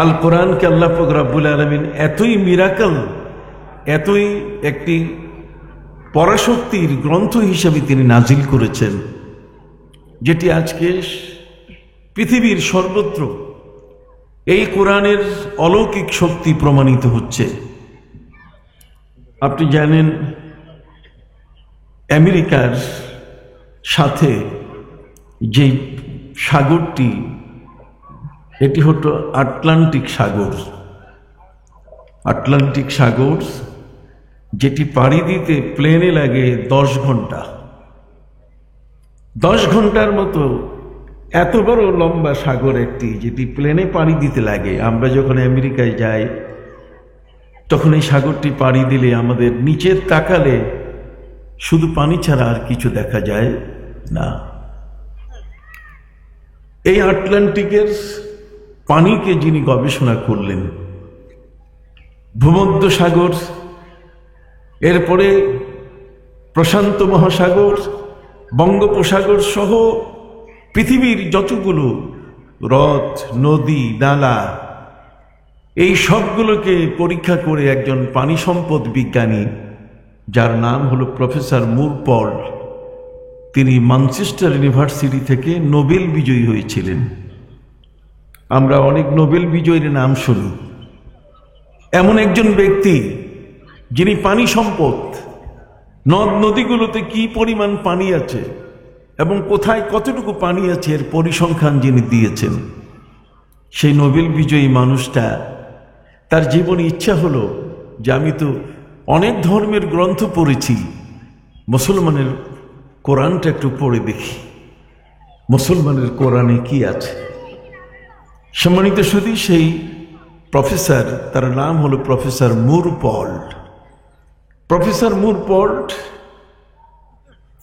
আল কোরআনকে আল্লাহ পাক রব্বুল আলামিন এতই মিরাকল, এতই একটি পরাশক্তির গ্রন্থ হিসেবে তিনি নাজিল করেছেন, যেটি আজকে পৃথিবীর সর্বত্র এই কোরআনের অলৌকিক শক্তি প্রমাণিত হচ্ছে। আপনি জানেন আমেরিকার সাথে যে সাগরটি, এটি হলো আটলান্টিক সাগর। আটলান্টিক সাগর যেটি পাড়ি দিতে প্লেনে লাগে 10 ঘন্টা। 10 ঘন্টার মতো এত বড় লম্বা সাগর একটি, যেটি প্লেনে পাড়ি দিতে লাগে। আমরা যখন আমেরিকায় যাই তখন এই সাগরটি পাড়ি দিলে আমাদের নিচের তাকালে শুধু পানি ছাড়া আর কিছু দেখা যায় না। এই আটলান্টিকের পানিকে যিনি গবেষণা করলেন, ভূমধ্য সাগর, এরপরে প্রশান্ত মহাসাগর, বঙ্গোপসাগর সহ পৃথিবীর যতগুলো হ্রদ, নদী, নালা, এই সবগুলোকে পরীক্ষা করে একজন পানি সম্পদ বিজ্ঞানী, যার নাম হলো প্রফেসর মুর পল, তিনি ম্যানচেস্টার ইউনিভার্সিটি থেকে নোবেল বিজয়ী হয়েছিলেন। আমরা অনেক নোবেল বিজয়ীর নাম শুনি। এমন একজন ব্যক্তি যিনি পানি সম্পদ, নদ নদীগুলোতে কি পরিমাণ পানি আছে এবং কোথায় কতটুকু পানি আছে এর পরিসংখ্যান যিনি দিয়েছেন, সেই নোবেল বিজয়ী মানুষটা, তার জীবনে ইচ্ছা হলো যে আমি তো অনেক ধর্মের গ্রন্থ পড়েছি, মুসলমানের কোরআনটা একটু পড়ে দেখি, মুসলমানের কোরআনে কি আছে। সম্মানিত শুধু সেই প্রফেসর, তার নাম হলো প্রফেসর মুর পল্ট। প্রফেসর মুর পল্ট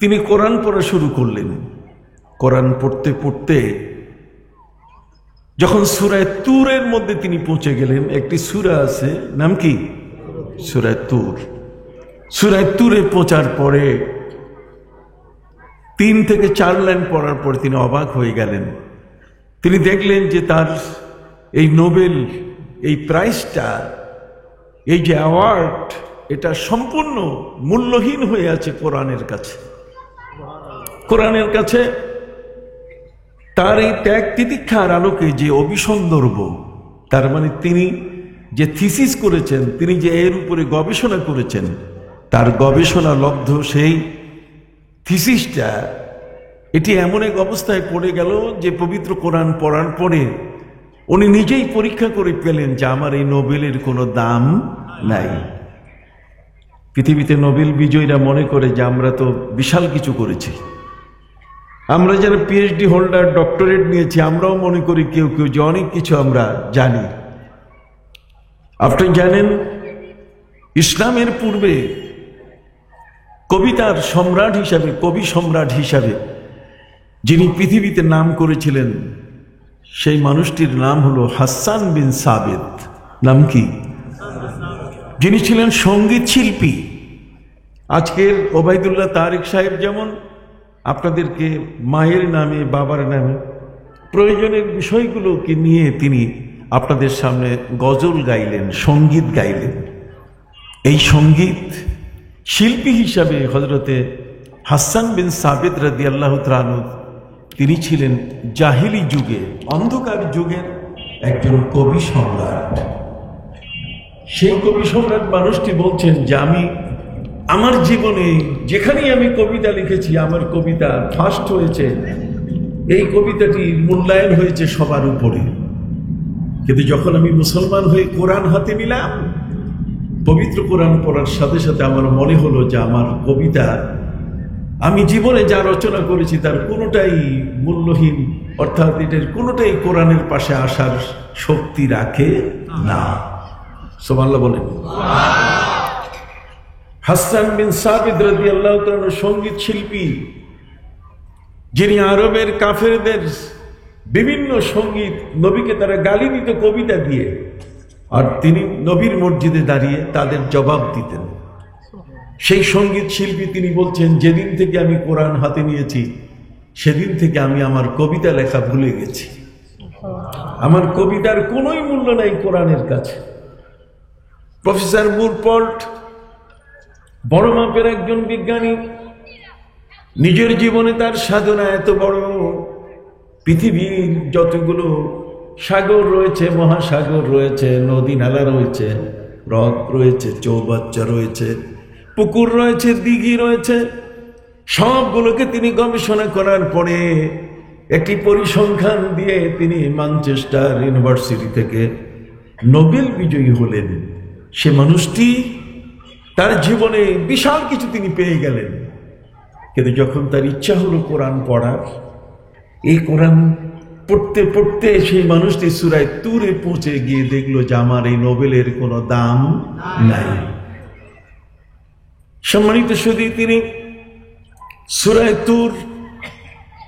তিনি কোরআন পড়া শুরু করলেন। কোরআন পড়তে পড়তে যখন সূরা তুরের মধ্যে তিনি পৌঁছে গেলেন, একটি সূরা আছে, নাম কি? সূরা তুর। সূরা তুরে পৌঁছার পরে 3 থেকে 4 লাইন পড়ার পর তিনি অবাক হয়ে গেলেন। তিনি দেখলেন যে তার এই নোবেল, এই প্রাইজটা, এই যে অ্যাওয়ার্ড, এটা সম্পূর্ণ মূল্যহীন হয়ে আছে কোরআনের কাছে। কোরআনের কাছে তার এই ত্যাগ তিতিক্ষার আলোকে যে অভিসন্দর্ভ, তার মানে তিনি যে থিসিস করেছেন, তিনি যে এর উপরে গবেষণা করেছেন, তার গবেষণা লব্ধ সেই থিসিসটা, এটি এমন এক অবস্থায় পড়ে গেল যে পবিত্র কোরআন পড়ার পরে উনি নিজেই পরীক্ষা করে পেলেন যে আমার এই নোবেলের কোনো দাম নাই। পৃথিবীতে নোবেল বিজয়ীরা মনে করে যে আমরা তো বিশাল কিছু করেছি, আমরা যারা পিএইচডি হোল্ডার, ডক্টরেট নিয়েছি, আমরাও মনে করি কেউ কেউ যে অনেক কিছু আমরা জানি। আপনি জানেন ইসলামের পূর্বে কবিতার সম্রাট হিসাবে, কবি সম্রাট হিসাবে যিনি পৃথিবীতে নাম করেছিলেন, সেই মানুষটির নাম হলো হাসান বিন সাবিত। নাম কি? যিনি ছিলেন সঙ্গীত শিল্পী। আজকের ওবায়দুল্লাহ তারিক সাহেব যেমন আপনাদেরকে মায়ের নামে, বাবার নামে প্রয়োজনের বিষয়গুলোকে নিয়ে তিনি আপনাদের সামনে গজল গাইলেন, সঙ্গীত গাইলেন। এই সঙ্গীত শিল্পী হিসাবে হযরতে হাসান বিন সাবিত রাদিয়াল্লাহু তাআলা আনহু, তিনি ছিলেন জাহিলি যুগে, অন্ধকার যুগের একজন কবি সম্রাট। সেই কবি সম্রাট মানুষটি বলছেন যে আমি আমার জীবনে যেখানেই আমি কবিতা লিখেছি, আমার কবিতা ফার্স্ট হয়েছে, এই কবিতাটি মূল্যায়ন হয়েছে সবার উপরে। কিন্তু যখন আমি মুসলমান হয়ে কোরআন হাতে নিলাম, পবিত্র কোরআন পড়ার সাথে সাথে আমার মনে হলো যে আমার কবিতা, আমি জীবনে যা রচনা করেছি তার কোনোটাই মূল্যহীন, অর্থাৎ এটার কোনোটাই কোরআনের পাশে আসার শক্তি রাখে না। সুবহানাল্লাহ বলেন। হাসান বিন সাবিত রাদিয়াল্লাহু তাআলা সঙ্গীত শিল্পী, যিনি আরবের কাফেরদের বিভিন্ন সঙ্গীত, নবীকে তারা গালি দিত কবিতা দিয়ে, আর তিনি নবীর মসজিদে দাঁড়িয়ে তাদের জবাব দিতেন। সেই সঙ্গীত শিল্পী তিনি বলছেন, যেদিন থেকে আমি কোরআন হাতে নিয়েছি সেদিন থেকে আমি আমার কবিতা লেখা ভুলে গেছি। আমার কবিতার কোনোই মূল্য নাই কোরআনের কাছে। প্রফেসর মুরপল্ট বড় মাপের একজন বিজ্ঞানী, নিজের জীবনে তার সাধনা এত বড়, পৃথিবীর যতগুলো সাগর রয়েছে, মহাসাগর রয়েছে, নদী নালা রয়েছে, হ্রদ রয়েছে, চৌবাচ্চা রয়েছে, পুকুর রয়েছে, দিঘি রয়েছে, সবগুলোকে তিনি গবেষণা করার পরে একটি পরিসংখ্যান দিয়ে তিনি ম্যানচেস্টার ইউনিভার্সিটি থেকে নোবেল বিজয়ী হলেন। সে মানুষটি তার জীবনে বিশাল কিছু তিনি পেয়ে গেলেন, কিন্তু যখন তার ইচ্ছা হলো কোরআন পড়ার, এই কোরআন পড়তে পড়তে সেই মানুষটি সূরা তুরে পৌঁছে গিয়ে দেখলো যে আমার এই নোবেলের কোনো দাম নাই। সম্মানিত সুধী, তিনি সূরা তুর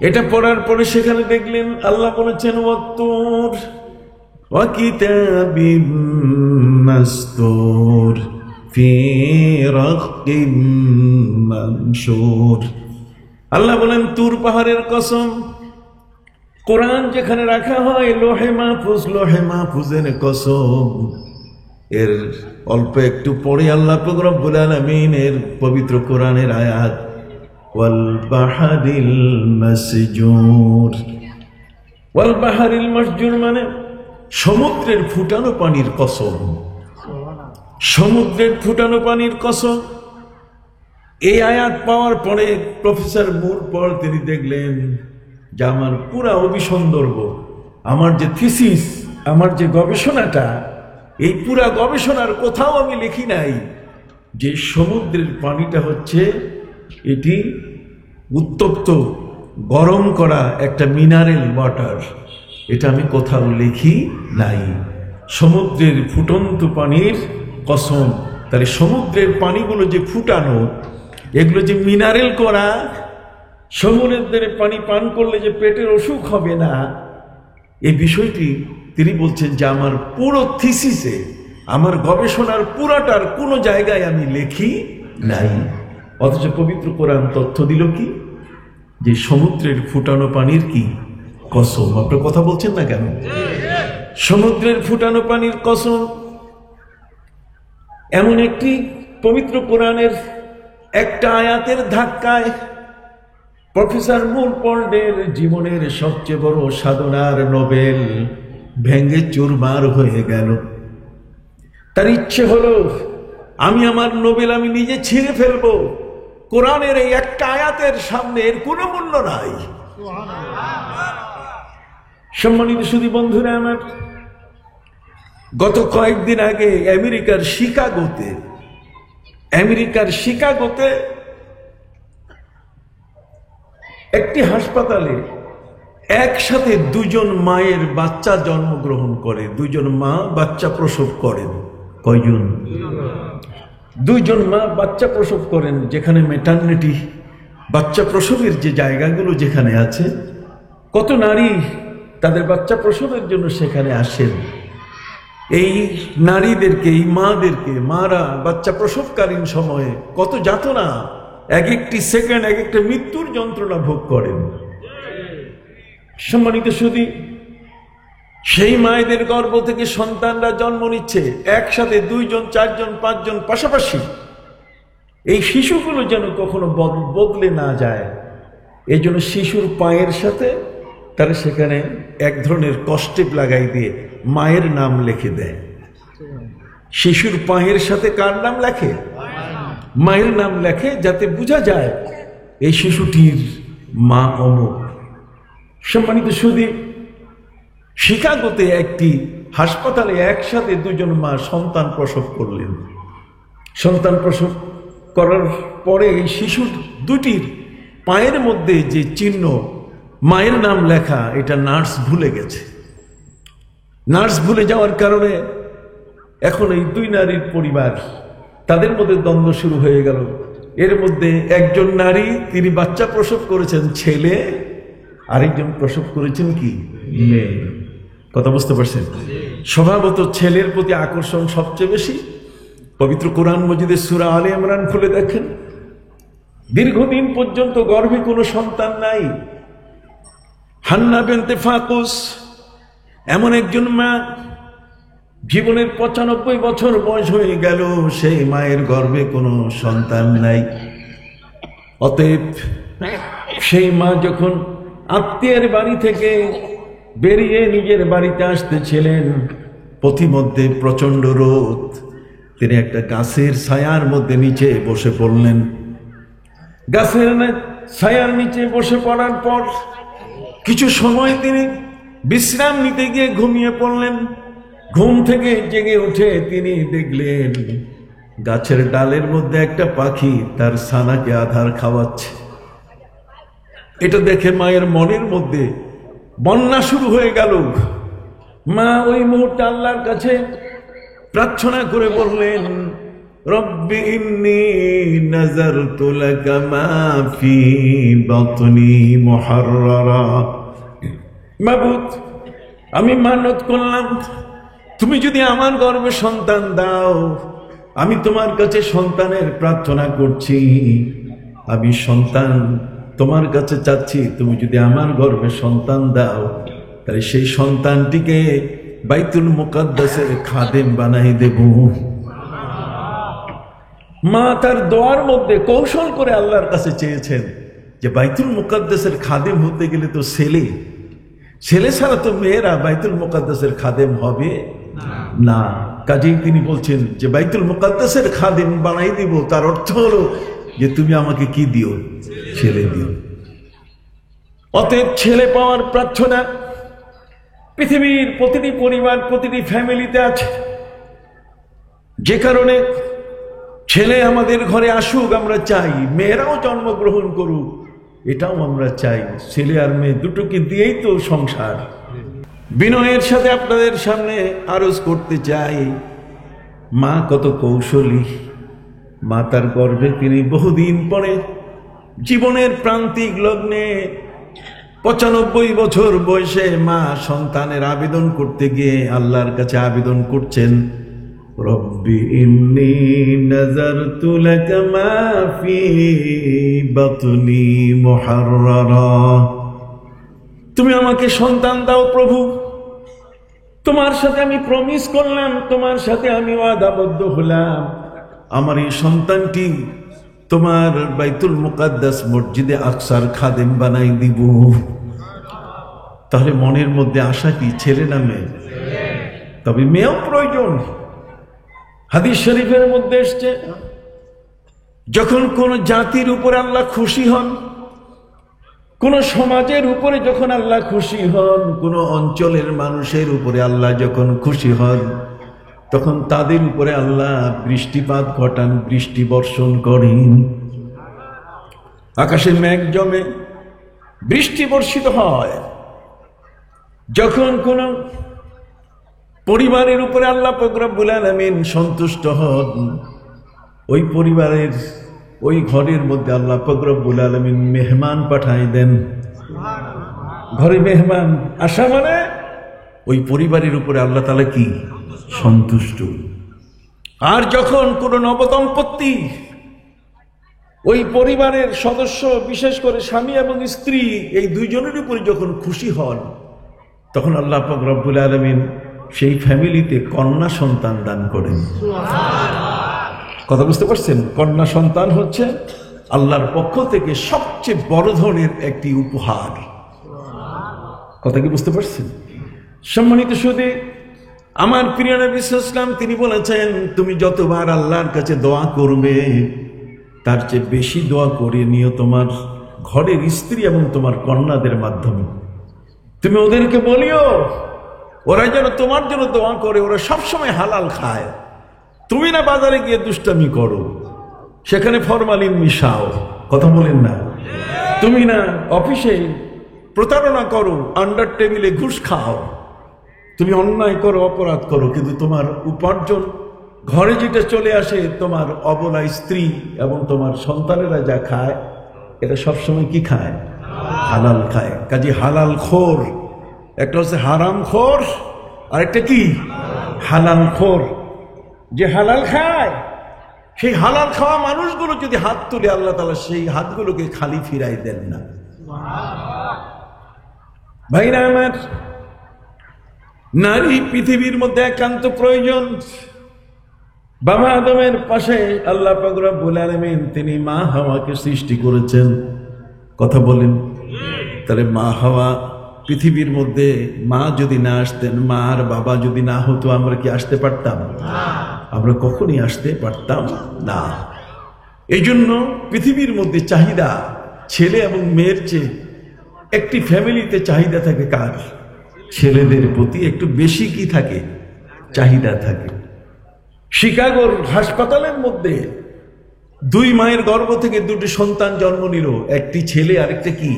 এটা পড়ার পরে সেখানে দেখলেন আল্লাহ বলেছেন ওয়াত্তুর ওয়া কিতাবিম মাসতুর ফি রাক্কিম মানশুর। আল্লাহ বলেন তুর পাহাড়ের কসম, কোরআন যেখানে রাখা হয় লোহে মাহফুজ, লোহে মাহফুজের কসম। এর অল্প একটু পরে আল্লাহ পাক রব্বুল আলামিনের পবিত্র কোরআনের আয়াত ওয়াল বাহরিল মাসজুর। ওয়াল বাহরিল মাসজুর মানে সমুদ্রের ফুটানো পানির কসম, সমুদ্রের ফুটানো পানির কসম। এই আয়াত পাওয়ার পরে প্রফেসর মুরপল তিনি দেখলেন যে আমার পুরা অভিসন্দর্ভ, আমার যে থিসিস, আমার যে গবেষণাটা, এই পুরা গবেষণার কোথাও আমি লিখি নাই যে সমুদ্রের পানিটা হচ্ছে এটি উত্তপ্ত গরম করা একটা মিনারেল ওয়াটার, এটা আমি কোথাও লিখি নাই। সমুদ্রের ফুটন্ত পানির কসম। তাহলে সমুদ্রের পানিগুলো যে ফুটানো, এগুলো যে মিনারেল করা, সমুদ্রের পানি পান করলে যে পেটের অসুখ হবে না, এই বিষয়টি তিনি বলছেন যে আমার পুরো থিসিসে, আমার গবেষণার পুরাটার কোনো জায়গায় আমি লিখি নাই। অথচ পবিত্র কোরআন তথ্য দিল কি যে সমুদ্রের ফুটানো পানির কি কসম। আপনার কথা বলছেন না কেন? সমুদ্রের ফুটানো পানির কসম। এমন একটি পবিত্র কোরআনের একটা আয়াতের ধাক্কায় প্রফেসর মুরপল্টের জীবনের সবচেয়ে বড় সাধনার নোবেল ভেঙে চুরমার হয়ে গেল। তার ইচ্ছে হলো আমি আমার নোবেল আমি নিজে ছিঁড়ে ফেলবো, কোরআনের এই একটা আয়াতের সামনে এর কোনো মূল্য নাই। সম্মানিত সুধী বন্ধুরা আমার, গত কয়েকদিন আগে আমেরিকার শিকাগোতে একটি হাসপাতালে একসাথে দুজন মায়ের বাচ্চা জন্মগ্রহণ করে, দুজন মা বাচ্চা প্রসব করেন। কয়জন? দুইজন মা বাচ্চা প্রসব করেন। যেখানে ম্যাটারনিটি, বাচ্চা প্রসবের যে জায়গাগুলো যেখানে আছে, কত নারী তাদের বাচ্চা প্রসবের জন্য সেখানে আসেন। এই নারীদেরকে, এই মাদেরকে, মারা বাচ্চা প্রসবকালীন সময়ে কত যাতনা, এক একটি সেকেন্ড এক একটা মৃত্যুর যন্ত্রণা ভোগ করেন। সম্মানিত সুধী, সেই মায়েদের গর্ভ থেকে সন্তানরা জন্ম নিচ্ছে একসাথে, দুইজন, চারজন, পাঁচজন পাশাপাশি। এই শিশুগুলো যেন কখনো বদলে না যায়, এই জন্য শিশুর পায়ের সাথে তারা সেখানে এক ধরনের কষ্টেপ লাগাই দিয়ে মায়ের নাম লিখে দেয়। শিশুর পায়ের সাথে কার নাম লেখে? মায়ের নাম লেখে, যাতে বোঝা যায় এই শিশুটির মা অমুক। সম্মানিত সুধী, শিকাগোতে একটি হাসপাতালে একসাথে দুজন মা সন্তান প্রসব করলেন। সন্তান প্রসব করার পরে এই শিশু দুটির পায়ের মধ্যে যে চিহ্ন, মায়ের নাম লেখা, এটা নার্স ভুলে গেছে। নার্স ভুলে যাওয়ার কারণে এখন এই দুই নারীর পরিবার, তাদের মধ্যে দ্বন্দ্ব শুরু হয়ে গেল। এর মধ্যে একজন নারী, তিনি বাচ্চা প্রসব করেছেন ছেলে, আরেকজন প্রসব করেছেন কি মেয়ে। কথা বুঝতে পারছেন? স্বভাবত ছেলের প্রতি আকর্ষণ সবচেয়ে বেশি। পবিত্র কোরআন মজিদের সূরা আলে ইমরান খুলে দেখেন, দীর্ঘদিন পর্যন্ত গর্ভে কোনো সন্তান নাই। হান্না বিনতে ফাকুস এমন একজন মা, জীবনের 95 বছর বয়স হয়ে গেল, সেই মায়ের গর্ভে কোনো সন্তান নাই। অতএব সেই মা যখন আত্মীয়ের বাড়ি থেকে বেরিয়ে নিজের বাড়িতে আসতেছিলেন, পথিমধ্যে প্রচন্ড রোদ, তিনি একটা গাছের ছায়ার মধ্যে নিচে বসে পড়লেন। গাছের ছায়ার নিচে বসে পড়ার পর কিছু সময় তিনি বিশ্রাম নিতে গিয়ে ঘুমিয়ে পড়লেন। ঘুম থেকে জেগে উঠে তিনি দেখলেন গাছের ডালের মধ্যে একটা পাখি তার ছানাকে আধার খাওয়াচ্ছে। এটা দেখে মায়ের মনের মধ্যে বন্যা শুরু হয়ে গেল। মা ওই মুহূর্তে আল্লাহর কাছে প্রার্থনা করে বললেন, রব্বি ইন্নী নাযারতু লাকা মা ফি বাতনি মুহাররারা। মাবুদ, আমি মানত করলাম, তুমি যদি আমার গর্ভে সন্তান দাও, আমি তোমার কাছে সন্তানের প্রার্থনা করছি, আমি সন্তান তোমার কাছে চাচ্ছি, তুমি যদি আমার গর্ভে সন্তান দাও, তাহলে সেই সন্তানটিকে বাইতুল মুকাদ্দাসের খাদেম বানাই দেব। মা তার দোয়ার মধ্যে কৌশল করে আল্লাহর কাছে চেয়েছেন যে বাইতুল মুকাদ্দাসের খাদেম হতে গেলে তো ছেলে ছাড়া তো মেয়েরা বাইতুল মুকাদ্দাসের খাদেম হবে না। কাজেই তিনি বলছেন যে বাইতুল মুকাদ্দাসের খাদেম বানাই দিব, তার অর্থ হলো যে তুমি আমাকে কি দিও? ছেলে দিও। অতএব ছেলে পাওয়ার প্রার্থনা পৃথিবীর প্রতিটি পরিবার, প্রতিটি ফ্যামিলিতে আছে, যে কারণে ছেলে আমাদের ঘরে আসুক আমরা চাই, মেয়েরাও জন্মগ্রহণ করুক এটাও আমরা চাই। ছেলে আর মেয়ে দুটোকে দিয়েই তো সংসার। বিনয়ের সাথে আপনাদের সামনে আরজ করতে চাই, মা কত কৌশলী। মা তার গর্ভে তিনি বহুদিন পরে জীবনের প্রান্তিক লগ্নে 95 বছর বয়সে মা সন্তানের আবেদন করতে গিয়ে আল্লাহর কাছে আবেদন করছেন, রব্বি ইন্নী নাযারতু লাকা মা ফি বাতনি মুহাররারা। তুমি আমাকে সন্তান দাও প্রভু, তোমার সাথে আমি প্রমিস করলাম, তোমার সাথে আমি ওয়াদাবদ্ধ হলাম, আমার এই সন্তানটি তোমার বাইতুল মুকাদ্দাস মসজিদে আকসার খাদেম বানাই দিব। তাহলে মনের মধ্যে আশা কি? ছেলে না মেয়ে? তবে মেয়েও প্রয়োজন। হাদিস শরীফের মধ্যে এসছে, যখন কোন জাতির উপরে আল্লাহ খুশি হন, কোন সমাজের উপরে যখন আল্লাহ খুশি হন, কোন অঞ্চলের মানুষের উপরে আল্লাহ যখন খুশি হন, তখন তাদের উপরে আল্লাহ বৃষ্টিপাত ঘটান, বৃষ্টি বর্ষণ করেন। আকাশে মেঘ জমে, বৃষ্টি বর্ষিত হয়। যখন কোন পরিবারের উপরে আল্লাহ পাক রব্বুল আলামিন সন্তুষ্ট হন, ওই পরিবারের ওই ঘরের মধ্যে আল্লাহ পাক রব্বুল আলামিন মেহমান পাঠায় দেন। ঘরে মেহমান আসা মানে ওই পরিবারের উপরে আল্লাহ তাআলা কি? সন্তুষ্ট। আর যখন কোন নবদম্পতি ওই পরিবারের সদস্য, বিশেষ করে স্বামী এবং স্ত্রী, এই দুইজনের উপরে যখন খুশি হন, তখন আল্লাহ পাক রব্বুল আলামিন সেই ফ্যামিলিতে কন্যা সন্তান দান করেন। কথা বুঝতে পারছেন? কন্যা সন্তান হচ্ছে আল্লাহর পক্ষ থেকে সবচেয়ে বড় ধরনের একটি উপহার। কথা কি বুঝতে পারছেন? সম্মানিত সুধী, আমার প্রিয় নবী সাল্লাল্লাহু আলাইহি ওয়াসাল্লাম তিনি বলেছেন, তুমি যতবার আল্লাহর কাছে দোয়া করবে, তার চেয়ে বেশি দোয়া করে নিও তোমার ঘরের স্ত্রী এবং তোমার কন্যাদের মাধ্যমে। তুমি ওদেরকে বলিও ওরা যেন তোমার জন্য দোয়া করে, ওরা সবসময় হালাল খায়। তুমি না বাজারে গিয়ে দুষ্টামি করো, সেখানে ফরমালিন মিশাও, কথা বলেন না। তুমি না অফিসে প্রতারণা করো, আন্ডার টেবিলে ঘুষ খাও। তুমি অন্যায় করো, অপরাধ করো, কিন্তু তোমার উপার্জন ঘরে যেটা চলে আসে, তোমার অবলা স্ত্রী এবং তোমার সন্তানেরা যা খায়, এটা সবসময় কি খায়? হালাল খায়। কাজে হালাল খোর, একটা হচ্ছে হারাম খোর, আর একটা কি? হালাল খোর। যে হালাল খায়, সেই হালাল খাওয়া মানুষগুলো যদি হাত তুলে, আল্লাহ তাআলা সেই হাতগুলোকে খালি ফিরাই দেন না। ভাইরা আমার, নারী পৃথিবীর মধ্যে একান্ত প্রয়োজন। বাবা আদমের পাশে আল্লাহ পাক রব্বুল আলামিন তিনি মা হাওয়াকে সৃষ্টি করেছেন। কথা বলেন। তাহলে মা হাওয়া পৃথিবীর মধ্যে মা যদি না আসতেন, মা আর বাবা যদি না হতো, আমরা কি আসতে পারতাম? আমরা কখনই আসতে পারতাম না। এই জন্য পৃথিবীর মধ্যে চাহিদা ছেলে এবং মেয়ের চেয়ে একটি ফ্যামিলিতে চাহিদা থাকে কার? ছেলেদের প্রতি একটু বেশি কি থাকে? চাহিদা থাকে। শিকাগোর হাসপাতালের মধ্যে দুই মায়ের গর্ভ থেকে দুটি সন্তান জন্ম নিল, একটি ছেলে আরেকটা কি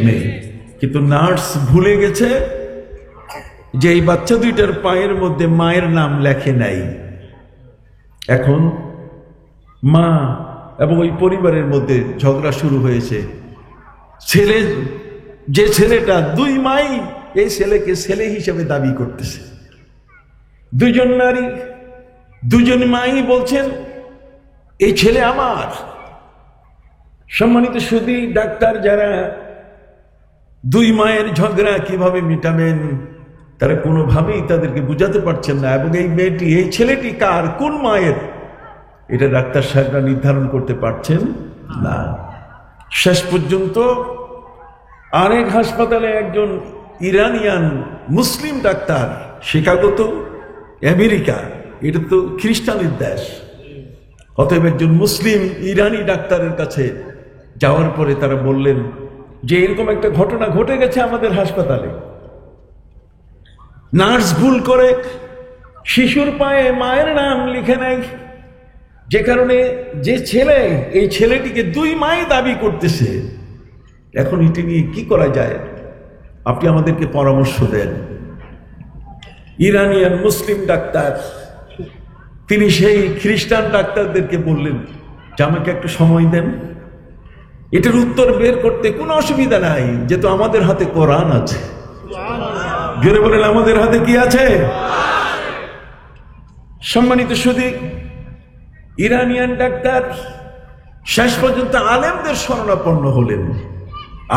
মেয়ে। কিন্তু নার্স ভুলে গেছে যে এই বাচ্চা দুইটার পায়ের মধ্যে মায়ের নাম লেখে নাই। এখন মা এবং ওই পরিবারের মধ্যে ঝগড়া শুরু হয়েছে। যে ছেলেটা, দুই মাই এই ছেলেকে ছেলে হিসেবে দাবি করতেছে। দুজন নারী, দুজন মাই বলছেন এই ছেলে আমার। সম্মানিত সুধী, ডাক্তার যারা দুই মায়ের ঝগড়া কিভাবে মিটাবেন তারা কোনোভাবেই তাদেরকে বুঝাতে পারছেন না। এবং এই মেয়েটি, এই ছেলেটি কার, কোন মায়ের, এটা ডাক্তার সাহেবরা নির্ধারণ করতে পারছেন না। শেষ পর্যন্ত আরেক হাসপাতালে একজন ইরানিয়ান মুসলিম ডাক্তার, শিকাগো তো আমেরিকা, এটা তো খ্রিস্টানের দেশ, অতএব একজন মুসলিম ইরানি ডাক্তারের কাছে যাওয়ার পরে তারা বললেন যে এরকম একটা ঘটনা ঘটে গেছে আমাদের হাসপাতালে। নার্স ভুল করে শিশুর পায়ে মায়ের নাম লিখে নেয়, যে কারণে যে ছেলে, এই ছেলেটিকে দুই মাই দাবি করতেছে। এখন এটি নিয়ে কি করা যায়? আপনি আমাদেরকে পরামর্শ দেন। ইরানিয়ান মুসলিম ডাক্তার তিনি সেই খ্রিস্টান ডাক্তারদেরকে বললেন যে আমাকে একটু সময় দেন, এটার উত্তর বের করতে কোনো অসুবিধা নাই, যেহেতু আমাদের হাতে কোরআন আছে। জোরে বলেন, আমাদের হাতে কি আছে? সম্মানিত সুধী, ইরানিয়ান ডাক্তার শেষ পর্যন্ত আলেমদের শরণাপন্ন হলেন।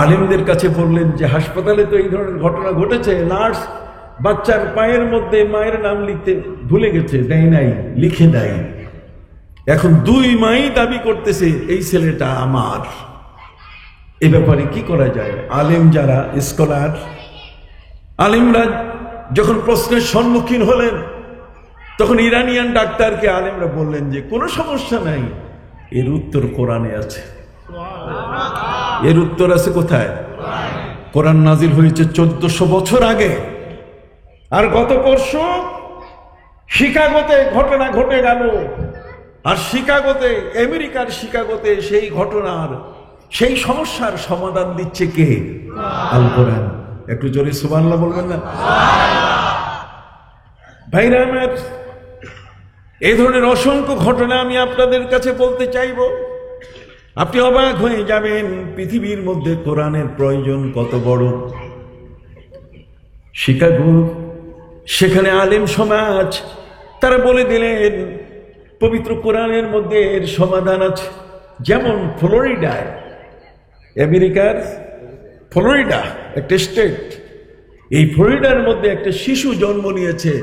আলেমদের কাছে বললেন যে হাসপাতালে তো এই ধরনের ঘটনা ঘটেছে, নার্স বাচ্চার পায়ের মধ্যে মায়ের নাম লিখতে ভুলে গেছে, দেয় নাই, লিখে দেয়। এখন দুই মাই দাবি করতেছে এই ছেলেটা আমার। এ ব্যাপারে কি করা যায়? আলেম যারা স্কলার, আলেমরা যখন প্রশ্নের সম্মুখীন হলেন তখন ইরানিয়ান ডাক্তারকে আলেমরা বললেন যে কোনো সমস্যা নাই, এর উত্তর কোরআনে আছে। এর উত্তর আছে কোথায়? কোরআন নাজিল হয়েছে 1400 বছর আগে। আর গত পরশু শিকাগোতে ঘটনা ঘটে গেল। আর শিকাগোতে, আমেরিকার শিকাগোতে সেই ঘটনার, সেই সমস্যার সমাধান দিচ্ছে কে? আল কোরআন। একটু জোরে সুবহানাল্লাহ বলবেন না? ভাইরা আমার, এই ধরনের অসংখ্য ঘটনা আমি আপনাদের কাছে বলতে চাইব। আপনি অবাক হয়ে যাবেন পৃথিবীর মধ্যে কোরআনের প্রয়োজন কত বড়। শিকাগো, সেখানে আলেম সমাজ তারা বলে দিলেন পবিত্র কোরআনের মধ্যে এর সমাধান আছে। যেমন ফ্লোরিডায়, আমেরিকার ফ্লোরিডা একটা স্টেট, এই ফ্লোরিডার মধ্যে একটা শিশু জন্ম নিয়েছে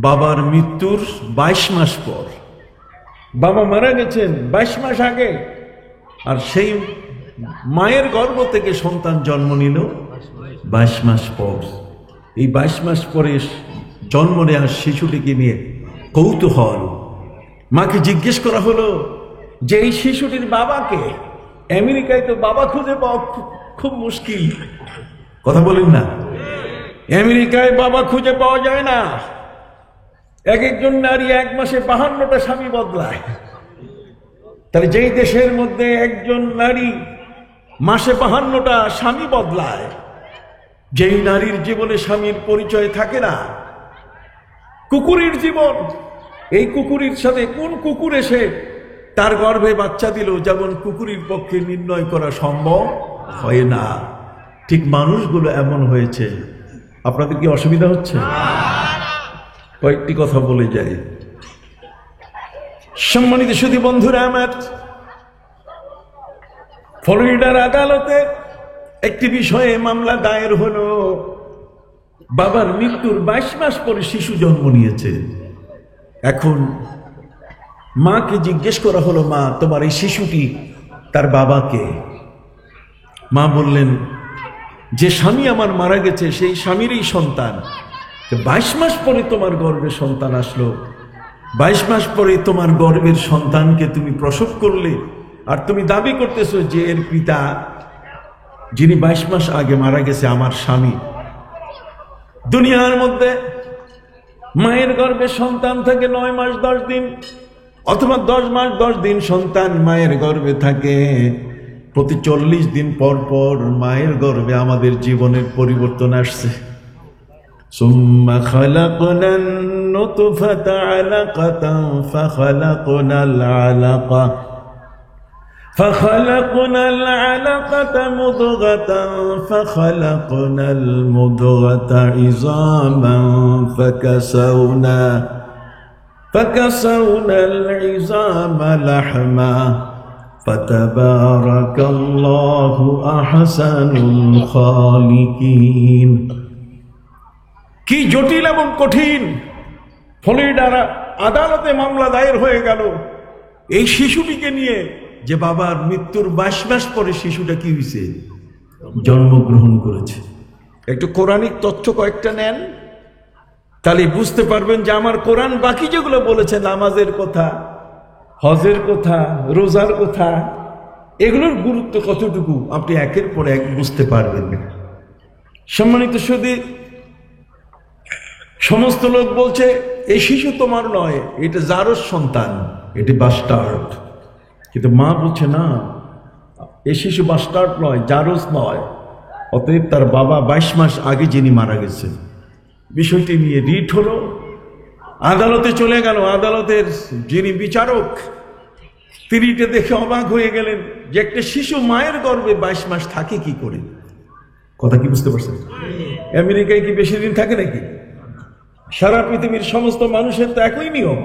বাবার মৃত্যুর 22 মাস পর। বাবা মারা গেছেন 22 মাস আগে, আর সেই মায়ের গর্ভ থেকে সন্তান জন্ম নিল 22 মাস পর। এই 22 মাস পরে জন্ম নেওয়া শিশুটিকে নিয়ে কৌতূহল, মাকে জিজ্ঞেস করা হলো যে এই শিশুটির বাবাকে। আমেরিকায় তো বাবা খুঁজে পাওয়া খুব মুশকিল, কথা বলেন না? আমেরিকায় বাবা খুঁজে পাওয়া যায় না। এক একজন নারী 1 মাসে 52টা স্বামী বদলায়। তাহলে যেই দেশের মধ্যে একজন নারী মাসে 52টা স্বামী বদলায়, যেই নারীর জীবনে স্বামীর পরিচয় থাকে না, কুকুরের জীবন, এই কুকুরের সাথে কোন কুকুর এসে তার গর্ভে বাচ্চা দিল, যেমন কুকুরের পক্ষে নির্ণয় করা সম্ভব হয় না, ঠিক মানুষগুলো এমন হয়েছে। আপনাদের কি অসুবিধা হচ্ছে? কয়েকটি কথা বলে যাই। সম্মানিত সুধী বন্ধুরা আমার, ফ্লোরিডার আদালতে একটি বিষয়ে মামলা দায়ের হলো বাবার মৃত্যুর 22 মাস পরে শিশু জন্ম নিয়েছে। এখন মাকে জিজ্ঞেস করা হলো, মা তোমার এই শিশুটি তার বাবাকে? মা বললেন, যে স্বামী আমার মারা গেছে সেই স্বামীরই সন্তান। 22 মাস পরে তোমার গর্ভে সন্তান আসলো, 22 মাস পরে তোমার গর্ভের সন্তানকে তুমি প্রসব করলে, আর তুমি দাবি করতেছো যে এর পিতা যিনি 22 মাস আগে মারা গেছে আমার স্বামী। দুনিয়ার মধ্যে মায়ের গর্ভে সন্তান থাকে 9 মাস 10 দিন, অথবা 10 মাস 10 দিন সন্তান মায়ের গর্ভে থাকে। প্রতি 40 দিন পর পর মায়ের গর্ভে আমাদের জীবনের পরিবর্তন আসছে। সুম্মা খালাকনান নুতফাতা আলাকাতান ফাখালাকনাল আলাকা فخلقنا العلقة مضغة فخلقنا المضغة عظاما فكسونا العظام لحما فتبارك الله أحسن الخالقين। কি জটিল এবং কঠিন! ফ্লোরিডার আদালতে মামলা দায়ের হয়ে গেল এই শিশুটিকে নিয়ে, যে বাবার মৃত্যুর 22 মাস পরে শিশুটা কি হয়েছে? জন্মগ্রহণ করেছে। একটু কোরআনিক তথ্য কয়েকটা নেন, তাহলে বুঝতে পারবেন যে আমার কোরআন বাকি যেগুলো বলেছে, নামাজের কথা, হজের কথা, রোজার কথা, এগুলোর গুরুত্ব কতটুকু আপনি একের পর এক বুঝতে পারবেন। সম্মানিত সুধী, সমস্ত লোক বলছে এই শিশু তোমার নয়, এটা জারজ সন্তান, এটি বাস্টার্ড। কিন্তু মা বলছে না, এই শিশু বাস্টার্ড নয়, জারজ নয়। অতএব তার বাবা 22 মাস আগে যিনি মারা গেছেন। বিষয়টি নিয়ে রিট হলো, আদালতে চলে গেল। আদালতের যিনি বিচারক তিনি এটা দেখে অবাক হয়ে গেলেন যে একটা শিশু মায়ের গর্ভে 22 মাস থাকে কি করে। কথা কি বুঝতে পারছেন? আমেরিকায় কি বেশি দিন থাকে নাকি? সারা পৃথিবীর সমস্ত মানুষের তো একই নিয়ম।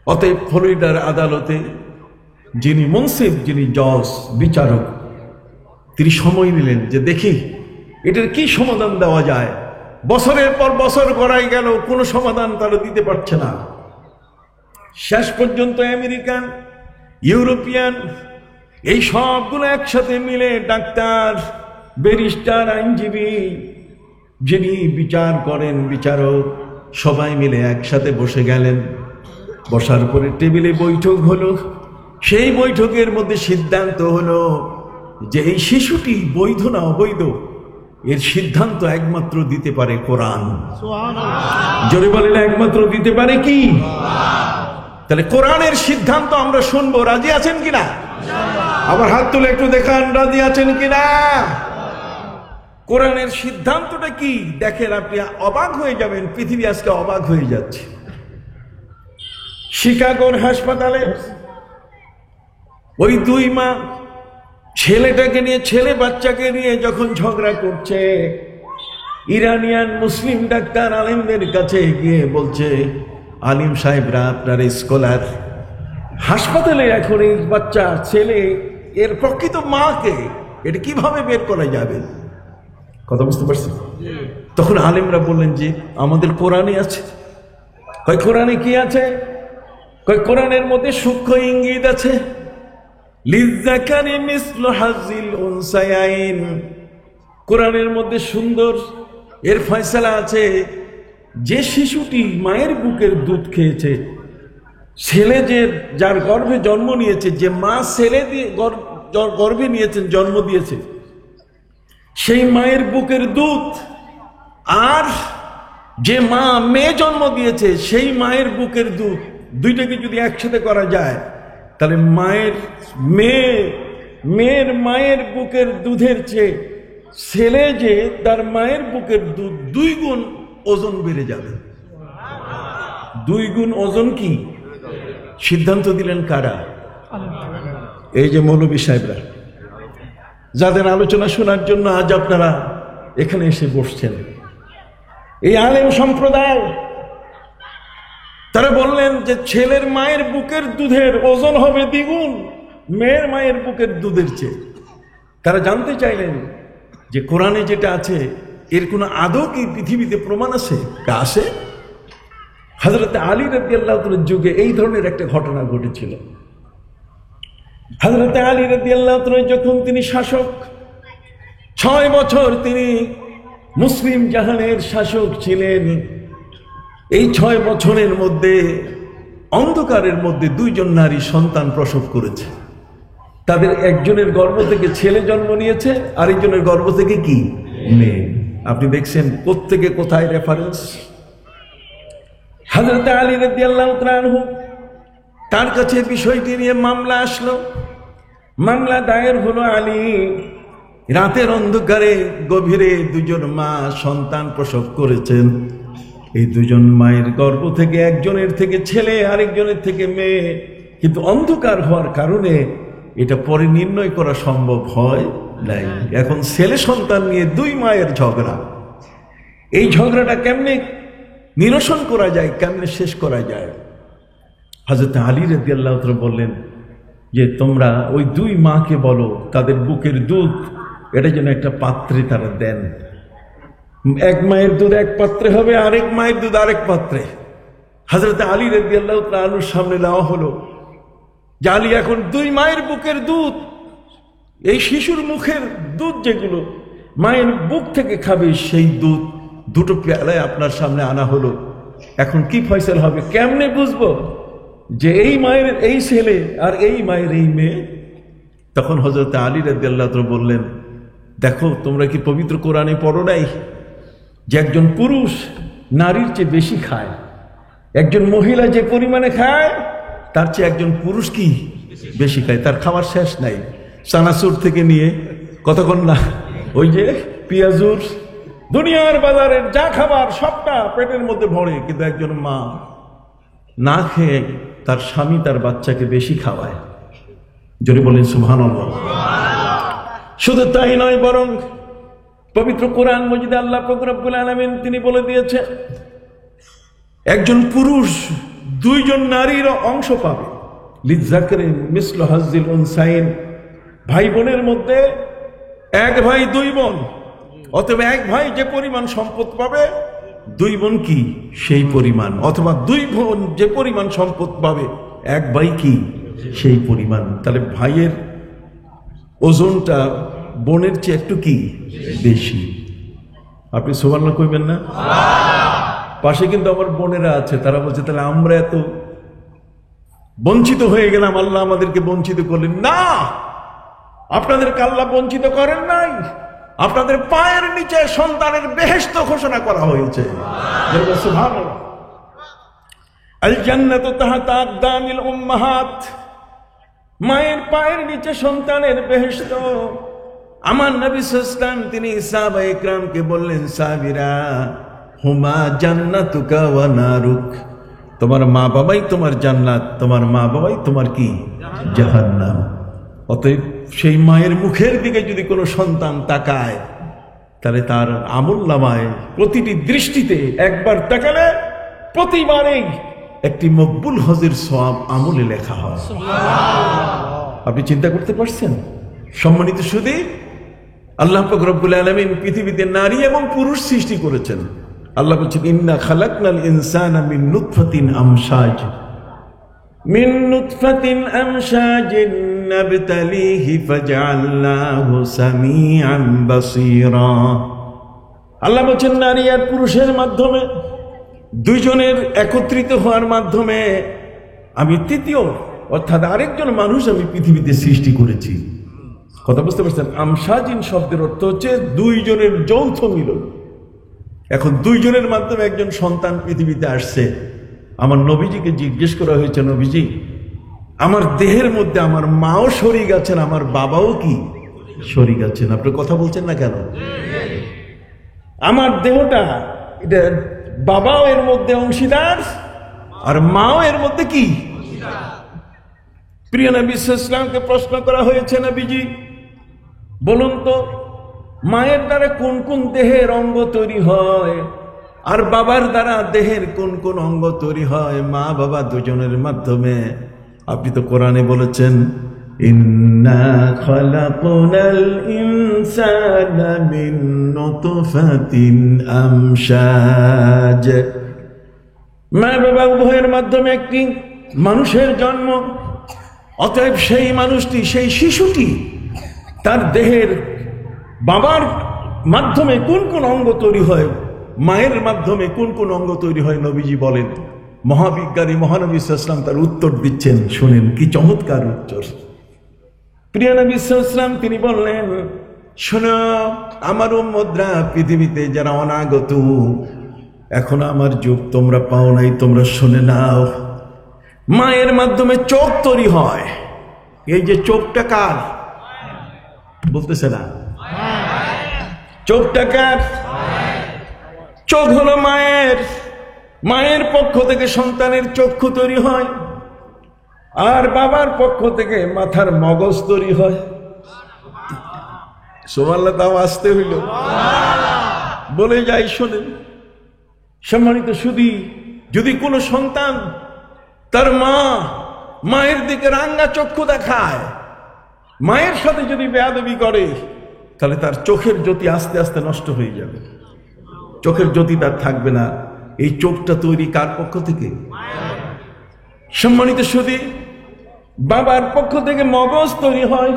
অতএব ফ্লোরিডার আদালতে যিনি মুনসিফ, যিনি জজ, বিচারক, তিনি সময় নিলেন যে দেখি এটার কি সমাধান দেওয়া যায়। বছরের পর বছর গড়াই গেল, কোনো সমাধান তারা দিতে পারছে না। শেষ পর্যন্ত আমেরিকান, ইউরোপিয়ান এই সবগুলো একসাথে মিলে, ডাক্তার, ব্যারিস্টার, আইনজীবী, যিনি বিচার করেন, বিচারক, সবাই মিলে একসাথে বসে গেলেন। বসার পরে টেবিলে বৈঠক হলো। সেই বৈঠকের মধ্যে সিদ্ধান্ত হলো যে এই শিশুটি বৈধ না অবৈধ, এর সিদ্ধান্ত একমাত্র দিতে পারে কোরআন। জোরে বলেন, একমাত্র দিতে পারে কি? তাহলে কোরআনের সিদ্ধান্ত আমরা শুনবো। রাজি আছেন কিনা? আবার হাত তুলে একটু দেখান, রাজি আছেন কিনা? কোরআনের সিদ্ধান্তটা কি দেখেন, আপনি অবাক হয়ে যাবেন। পৃথিবী আজকে অবাক হয়ে যাচ্ছে। শিকাগোর হাসপাতালে ওই 2 মা ছেলেটাকে নিয়ে, ছেলে বাচ্চাকে নিয়ে যখন ঝগড়া করছে, ইরানিয়ান মুসলিম ডাক্তার আলেমদের কাছে গিয়ে বলছে, আলিম সাহেবরা, আপনার স্কলার, হাসপাতালে এখন এই বাচ্চা ছেলে, এর প্রকৃত মাকে এটা কিভাবে বের করা যাবে? কথা বুঝতে পারছেন? তখন আলেমরা বললেন যে আমাদের কোরআনে আছে। কয় কোরআনে কি আছে? কয় কোরআনের মধ্যে সূক্ষ্ম ইঙ্গিত আছে। লিযযাকারি মিসলু হাযিল উনসায়াইন, কোরআনের মধ্যে সুন্দর এর ফয়সালা আছে। যে শিশুটি মায়ের বুকের দুধ খেয়েছে, ছেলে যে যার গর্ভে জন্ম নিয়েছে, যে মা ছেলে দিয়ে গর্ভে নিয়েছেন, জন্ম দিয়েছে, সেই মায়ের বুকের দুধ, আর যে মা মেয়ে জন্ম দিয়েছে সেই মায়ের বুকের দুধ, দুইটাকে যদি একসাথে করা যায়, তাহলে মেয়ের মায়ের বুকের দুধের চেয়ে ছেলে যে তার মায়ের বুকের দুধ 2 গুণ ওজন বেড়ে যাবে। 2 গুণ ওজন কি সিদ্ধান্ত দিলেন কারা? এই যে মৌলবী সাহেবরা, যাদের আলোচনা শোনার জন্য আজ আপনারা এখানে এসে বসছেন, এই আলেম সম্প্রদায়, তারা বললেন যে ছেলের মায়ের বুকের দুধের ওজন হবে 2 গুণ মেয়ের মায়ের বুকের দুধের চেয়ে। তারা জানতে চাইলেন যে কোরআনে যেটা আছে এর কোনো আদৌ কি পৃথিবীতে প্রমাণ আছে? আছে। হযরত আলী রাদিয়াল্লাহু তাআলার যুগে এই ধরনের একটা ঘটনা ঘটেছিল। হযরত আলী রাদিয়াল্লাহু তাআলা যখন তিনি শাসক, 6 বছর তিনি মুসলিম জাহানের শাসক ছিলেন। এই 6 বছরের মধ্যে অন্ধকারের মধ্যে 2 জন নারী সন্তান প্রসব করেছে। তাদের একজনের গর্ভ থেকে ছেলে জন্ম নিয়েছে, আরেকজনের গর্ভ থেকে কি মেয়ে। আপনি দেখছেন প্রত্যেকে কোথায় রেফারেন্স। হযরত আলী রাদিয়াল্লাহু তাআলা আনহু, তার কাছে বিষয়টি নিয়ে মামলা আসলো। মামলা দায়ের হলো। আলী রাতের অন্ধকারে গভীরে 2 জন মা সন্তান প্রসব করেছেন। এই 2 জন মায়ের গর্ভ থেকে একজনের থেকে ছেলে, আরেকজনের থেকে মেয়ে, কিন্তু অন্ধকার হওয়ার কারণে এটা পরে নির্ণয় করা সম্ভব হয় নাই। এখন ছেলে সন্তান নিয়ে 2 মায়ের ঝগড়া। এই ঝগড়াটা কেমনে নিরসন করা যায়, কেমনে শেষ করা যায়? হযরত আলী রাদিয়াল্লাহু তাআলা বললেন যে তোমরা ওই 2 মাকে বলো তাদের বুকের দুধ এটা যেন একটা পাত্রে তারা দেন। এক মায়ের দুধ এক পাত্রে হবে, আরেক মায়ের দুধ আরেক পাত্রে। হযরত আলী রাদিয়াল্লাহু তাআলার সামনে নেওয়া হলো যে আলী, এখন 2 মায়ের বুকের দুধ, এই শিশুর মুখের দুধ যেগুলো মায়ের বুক থেকে খাবে, সেই দুধ 2টো পেয়ালায় আপনার সামনে আনা হলো। এখন কি ফয়সালা হবে? কেমনে বুঝবো যে এই মায়ের এই ছেলে আর এই মায়ের এই মেয়ে? তখন হযরত আলী রাদিয়াল্লাহু তাআলা বললেন, দেখো তোমরা কি পবিত্র কোরআনে পড়ো নাই যে একজন পুরুষ নারীর চেয়ে বেশি খায়? একজন মহিলা যে পরিমাণে খায় তার চেয়ে একজন পুরুষ কি বেশি খায়। তার খাবার শেষ নাই, চানাচুর থেকে নিয়ে কতক্ষণ না ওই যে পেঁয়াজুর, দুনিয়ার বাজারের যা খাবার সবটা পেটের মধ্যে ভরে, কিন্তু একজন মা না খেয়ে তার স্বামী তার বাচ্চাকে বেশি খাওয়ায়। যদি বলেন সুবহানাল্লাহ। শুধু তাই নয়, বরং পবিত্র কোরআন মজিদে আল্লাহ পাক রব্বুল আলামিন তিনি বলে দিয়েছে একজন পুরুষ 2 জন নারীর অংশ পাবে। লিযাকরি মিসলু হাজ্জিল উনসাইন, ভাই বোনের মধ্যে 1 ভাই 2 বোন, অথবা 1 ভাই যে পরিমাণ সম্পদ পাবে 2 বোন কি সেই পরিমাণ, অথবা 2 বোন যে পরিমাণ সম্পদ পাবে 1 ভাই কি সেই পরিমাণ। তাহলে ভাইয়ের ওজনটা বোনের চেয়ে একটু কি বেশি। আপনি সুবহানাল্লাহ কইবেন না? পাশে কিন্তু আমার বোনেরা আছে, তারা বলছে তাহলে আমরা এত বঞ্চিত হয়ে গেলাম, আল্লাহ আমাদেরকে বঞ্চিত করলেন না। আপনাদেরকে আল্লাহ বঞ্চিত করেন নাই, আপনাদের পায়ের নিচে সন্তানের বেহেশত ঘোষণা করা হয়েছে। সুবহানাল্লাহ। আল জান্নাতু তাহতা আকদামিল উম্মাহাত, মায়ের পায়ের নিচে সন্তানের বেহেশত। আমার নবী সাল্লাল্লাহু আলাইহি ওয়াসাল্লাম তিনি সাহাবায়ে ইকরামকে বললেন, সাহাবীরা, হুমা জান্নাতুকা ওয়া নারুক, তোমার মা বাবাই তোমার জান্নাত, তোমার মা বাবাই তোমার কি জাহান্নাম। অতএব সেই মায়ের মুখের দিকে যদি কোনো সন্তান তাকায় তাহলে তার আমলনামায় প্রতিটি দৃষ্টিতে একবার তাকালে প্রতিবারেই একটি মকবুল হজের সওয়াব আমলে লেখা হয়। আপনি চিন্তা করতে পারছেন? সম্মানিত সুধী, আল্লাহ পাক রব্বুল আলামিন পৃথিবীতে নারী এবং পুরুষ সৃষ্টি করেছেন। আল্লাহ বলছেন, ইন্না খালাকনাল ইনসানা মিন নুতফাতিন আমশাজ, মিন নুতফাতিন আমশাজিন নাবতালিহি ফাজআলনাহু সামিআন বাসীরা। আল্লাহ বলছেন নারী আর পুরুষের মাধ্যমে 2 জনের একত্রিত হওয়ার মাধ্যমে আমি তৃতীয় অর্থাৎ আরেকজন মানুষ আমি পৃথিবীতে সৃষ্টি করেছি। কথা বুঝতে পারছেন? আমশাজিন শব্দের অর্থ হচ্ছে 2 জনের যৌথ মিলন। এখন 2 জনের মাধ্যমে একজন সন্তান পৃথিবীতে আসছে। আমার নবীজিকে জিজ্ঞেস করা হয়েছে, নবীজি আমার দেহের মধ্যে আমার মাও শরীক আছেন, আমার বাবাও কি শরীক আছেন? আপনি কথা বলছেন না কেন? আমার দেহটা এটা বাবাও এর মধ্যে অংশীদার আর মাও এর মধ্যে কি। প্রিয় নবী সাল্লাল্লাহু আলাইহি ওয়াসাল্লামকে প্রশ্ন করা হয়েছে, নবীজি বলুন তো মায়ের দ্বারা কোন কোন দেহের অঙ্গ তৈরি হয় আর বাবার দ্বারা দেহের কোন কোন অঙ্গ তৈরি হয় মা বাবা 2 জনের মাধ্যমে? আপনি তো কোরআনে বলেছেন, ইন্না খালাকনাল ইনসানা মিন নুতফাতিন আমশাজ। মা বাবা উভয়ের মাধ্যমে একটি মানুষের জন্ম। অতএব সেই মানুষটি, সেই শিশুটি তার দেহের বাবার মাধ্যমে কোন কোন অঙ্গ তৈরি হয়, মায়ের মাধ্যমে কোন কোন অঙ্গ তৈরি হয়, নবীজি বলেন। মহাবিজ্ঞানী মহানবী সাল্লাল্লাহু আলাইহি ওয়াসাল্লাম তার উত্তর দিচ্ছেন, শুনেন কি চমৎকার উত্তর। প্রিয় নবী সাল্লাল্লাহু আলাইহি ওয়াসাল্লাম তিনি বললেন, শোনো আমার উম্মতরা, পৃথিবীতে যারা অনাগত, এখন আমার যুগ তোমরা পাও নাই, তোমরা শুনে নাও। মায়ের মাধ্যমে চোখ তৈরি হয়। এই যে চোখটা কার বলতেছে না? চোখটা কার? চোখ হলো মায়ের। মায়ের পক্ষ থেকে সন্তানের চক্ষু তৈরি হয়, আর বাবার পক্ষ থেকে মাথার মগজ তৈরি হয়। সুবহানাল্লাহ, তাও আসতে হইল, বলে যাই শোনেন। সম্মানিত সুধী, যদি কোনো সন্তান তার মায়ের দিকে রাঙ্গা চক্ষু দেখায়, মায়ের সাথে যদি বেয়াদবি করে, তাহলে তার চোখের জ্যোতি আস্তে আস্তে নষ্ট হয়ে যাবে, চোখের জ্যোতি তার থাকবে না। এই চোখটা তৈরি কার পক্ষ থেকে? সম্মানিত সুধী, বাবার পক্ষ থেকে মগজ তৈরি হয়।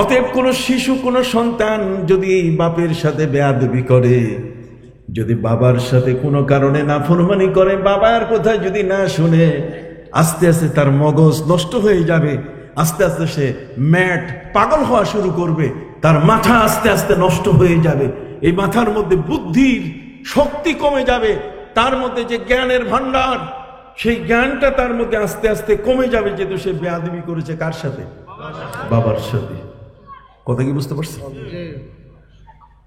অতএব কোনো শিশু, কোনো সন্তান যদি বাপের সাথে বেয়াদবি করে, যদি বাবার সাথে কোনো কারণে নাফরমানি করে, বাবার কথা যদি না শুনে, আস্তে আস্তে তার মগজ নষ্ট হয়ে যাবে। আস্তে আস্তে সে ম্যাট, পাগল হওয়া শুরু করবে। তার মাথা আস্তে আস্তে নষ্ট হয়ে যাবে। এই মাথার মধ্যে বুদ্ধির শক্তি কমে যাবে। তার মধ্যে যে জ্ঞানের ভান্ডার, সেই জ্ঞানটা তার মধ্যে আস্তে আস্তে কমে যাবে, যেহেতু সে বেয়াদবি করেছে কার সাথে? বাবার সাথে। কথা কি বুঝতে পারছেন?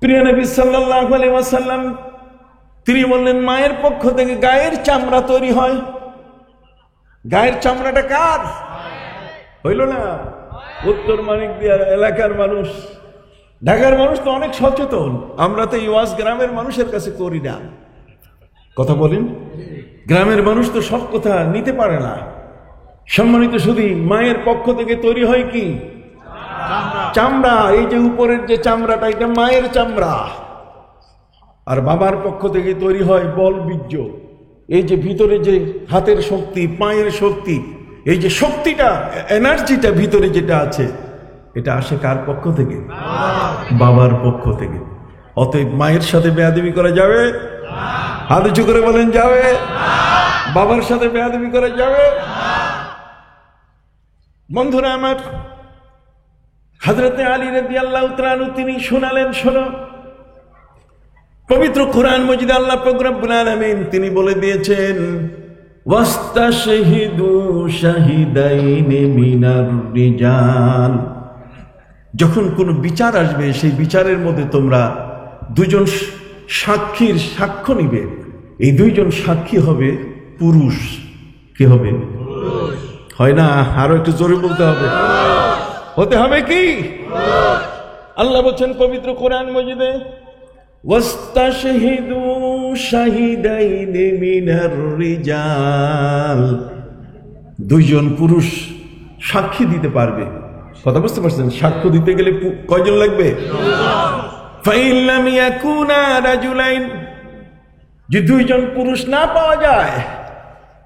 প্রিয় নবী সাল্লাল্লাহু আলাইহি ওয়াসাল্লাম তিনি বললেন, মায়ের পক্ষ থেকে গায়ের চামড়া তৈরি হয়। গায়ের চামড়াটা কার? হইল না? উত্তর মানিকদিয়া এলাকার মানুষ, ঢাকার মানুষ তো অনেক সচেতন। আমরা তো ইওয়াজ গ্রামের মানুষের কাছে করি না। কথা বলেন, গ্রামের মানুষ তো সব কথা নিতে পারে না। সম্মানিত শুধু মায়ের পক্ষ থেকে তৈরি হয় কি? চামড়া। এই যে উপরের যে চামড়াটা, এটা মায়ের চামড়া। আর বাবার পক্ষ থেকে তৈরি হয় বল বীর্য। এই যে ভিতরে যে হাতের শক্তি, পায়ের শক্তি, এই যে শক্তিটা, এনার্জিটা ভিতরে যেটা আছে, এটা আসে কার পক্ষ থেকে? বাবার পক্ষ থেকে। অতএব মায়ের সাথে বেয়াদবি করা যাবে? হাত উঁচু করে বলেন, যাবে। বাবার সাথে বেয়াদবি করা যাবে? বন্ধুরা আমার, হযরতে আলী রাদিয়াল্লাহু তাআলা আনহু তিনি শোনালেন, শোনো, পবিত্র কোরআন মজিদে আল্লাহ পাক রব্বুল আলামিন তিনি বলে দিয়েছেন, ওয়াস্তাশহিদু শাহিদাইনি মিনার রিজাল। যখন কোনো বিচার আসবে, সেই বিচারের মধ্যে তোমরা দুজন সাক্ষীর সাক্ষ্য নিবে। এই দুইজন সাক্ষী হবে পুরুষ। কি হবে? হয় না, আরো একটু জোরে বলতে হবে। হতে হবে কি? আল্লাহ বলছেন পবিত্র কোরআন মজিদে, ওয়াস্তাশহিদু শাহিদাইনি মিনার রিজাল। দুইজন পুরুষ সাক্ষী দিতে পারবে। কথা বুঝতে পারছেন? সাক্ষ্য দিতে গেলে কয়জন লাগবে? ফাইন লাম ইয়াকুনা রাজুলাইন, যে দুইজন পুরুষ না পাওয়া যায়,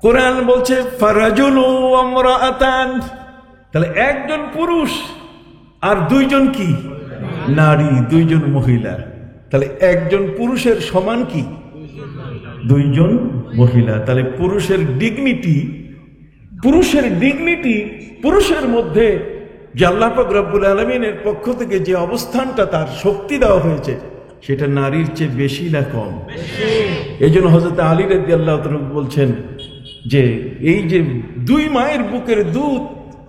কোরআন বলছে ফারাজুলু ওয়া ইমরাআতান, তাহলে একজন পুরুষ আর দুইজন কি? নারী, দুইজন মহিলা। তাহলে একজন পুরুষের সমান কি? দুইজন মহিলা। তাহলে পুরুষের ডিগনিটি, পুরুষের মধ্যে যে আল্লাহ পাক রব্বুল আলামিনের পক্ষ থেকে যে অবস্থানটা, তার শক্তি দেওয়া হয়েছে, সেটা নারীর চেয়ে বেশি না কম? এই জন্য হযরত আলী রাদিয়াল্লাহু তাআলা বলছেন যে এই যে দুই মায়ের বুকের দুধ